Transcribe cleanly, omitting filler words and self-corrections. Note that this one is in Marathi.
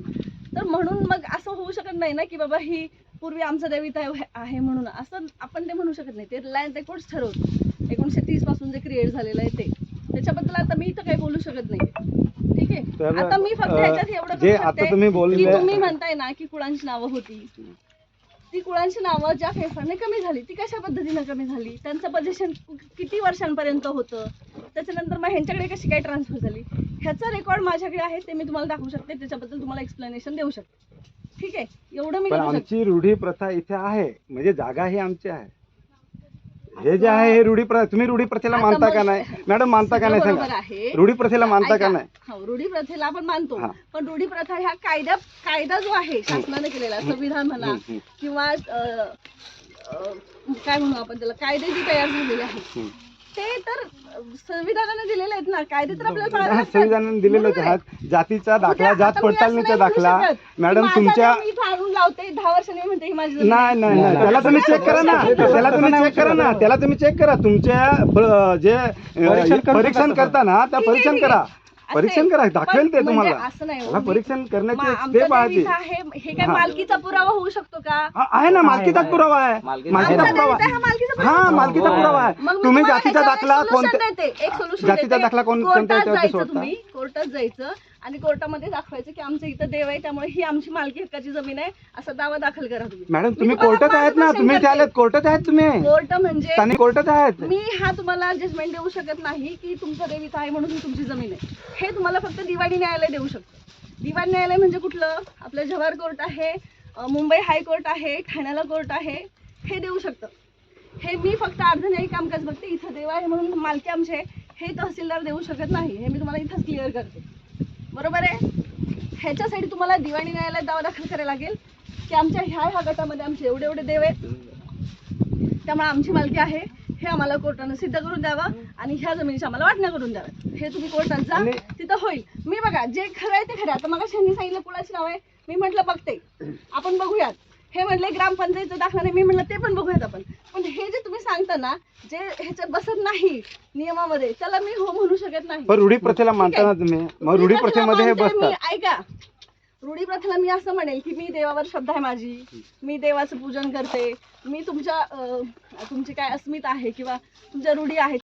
तर म्हणून मग असं होऊ शकत नाही ना की बाबा ही पूर्वी आमचा देवीता आहे म्हणून असं आपण ते म्हणू शकत नाही. ते लँड रेकॉर्ड्स ठरवतो 1930 पासून जे क्रिएट झालेलं आहे ते, त्याच्याबद्दल आता मी तर काही बोलू शकत नाही. ठीक आहे, आता मी फक्त ह्याच्यात एवढं करू शकते की तुम्ही म्हणताय ना की कुळांची नावं होती, ती कुळांची नावं ज्या फेसाने कमी झाली ती कशा पद्धतीने कमी झाली, त्यांचं पोझिशन किती वर्षांपर्यंत होतं, त्याच्यानंतर मग ह्यांच्याकडे कशी काय ट्रान्सफर झाली, ह्याचा रेकॉर्ड माझ्याकडे आहे, ते मी तुम्हाला दाखवू शकते, त्याच्याबद्दल तुम्हाला एक्सप्लेनेशन देऊ शकते. ठीक आहे, एवढं मी करू शकते. आमची रूढी प्रथा इथे आहे, म्हणजे जागा ही आमची आहे. हे जे आहे हे रूढी प्रथा, तुम्ही रूढी प्रथेला मानता का नाही मॅडम? मानता का नाही सांगा? रूढी प्रथेला मानता का नाही? हो, रूढी प्रथेला आपण मानतो, पण रूढी प्रथा ह्या कायदा जो आहे शासनाने केलेला, संविधान म्हणा किंवा काय म्हणू आपण त्याला, कायदे जे तयार झालेले आहेत ते तर संविधानाने दिलेले आहेत ना. कायदे तर आपल्याला संविधानाने दिलेले आहेत. जातीचा दाखला, जात पडताळणीचा दाखला मॅडम तुमच्या मी फाडून लावते 10 वर्षांनी म्हणते ही माझी नाही नाही नाही, त्याला तुम्ही चेक करा ना, त्याला तुम्ही चेक करा ना, त्याला तुम्ही चेक करा. तुमच्या जे परीक्षण करता ना त्या परीक्षण करा, परीक्षण करा, दाखवेल ते तुम्हाला. असं नाही, परीक्षण करण्याचे ते पाहते. हे काय मालकीचा पुरावा होऊ शकतो का? आहे ना, मालकीचा पुरावा आहे, मालकीचा पुरावा. हा, मालकीचा पुरावा आहे. तुम्ही जातीचा दाखला कोणत्या, जातीचा दाखला कोणत्या तुम्ही कोर्टात जायचं आणि कोर्टामध्ये दाखवायचं की आमचं इथं देव आहे, त्यामुळे ही आमची मालकी हक्काची जमीन आहे, असा दावा दाखल करा तुम्ही. मॅडम तुम्ही कोर्टात आहेत ना, तुम्ही आलेत कोर्टात आहेत, तुम्ही कोर्ट म्हणजे कोर्टात आहेत. मी हा तुम्हाला जजमेंट देऊ शकत नाही की तुमचं देवीचं आहे म्हणून ही तुमची जमीन आहे. हे तुम्हाला फक्त दिवाणी न्यायालय देऊ शकतं. दिवाणी न्यायालय म्हणजे कुठलं? आपलं जव्हार कोर्ट आहे, मुंबई हायकोर्ट आहे, ठाण्याला कोर्ट आहे, हे देऊ शकतं. हे मी फक्त अर्धन्यायी कामकाज बघते, इथं देव आहे म्हणून मालकी आमची आहे हे तहसीलदार देऊ शकत नाही. हे मी तुम्हाला इथंच क्लिअर करते, बरोबर आहे? ह्याच्यासाठी तुम्हाला दिवाणी न्यायालयात दावा दाखल करायला लागेल की आमच्या ह्या गटामध्ये आमचे एवढे एवढे देव आहेत, त्यामुळे आमची मालकी आहे, हे आम्हाला कोर्टानं सिद्ध करून द्यावं आणि ह्या जमिनीची आम्हाला वाटण्या करून द्याव्यात. हे तुम्ही कोर्टात जा, तिथं होईल. मी बघा जे खरं आहे ते खरं. आता मला शनी सांगितलं कुणाची नाव आहे, मी म्हटलं बघते, आपण बघूयात. हे म्हटले ग्रामपंचायतचं दाखला नाही, मी म्हटलं ते पण बघूयात आपण. पण हे जे तुम्ही सांगता ना, जे ह्याच्यात बसत नाही नियमामध्ये, त्याला मी हो म्हणू शकत नाही. पण रूढी प्रथेला मानता ना तुम्ही, मग रूढी प्रथेमध्ये हे बसतात. ऐका, रूढी प्रथेला मी असं म्हणेल की मी देवावर श्रद्धा आहे माझी, मी देवाचं पूजन करते, मी तुमची काय अस्मिता आहे किंवा तुमच्या रूढी आहेत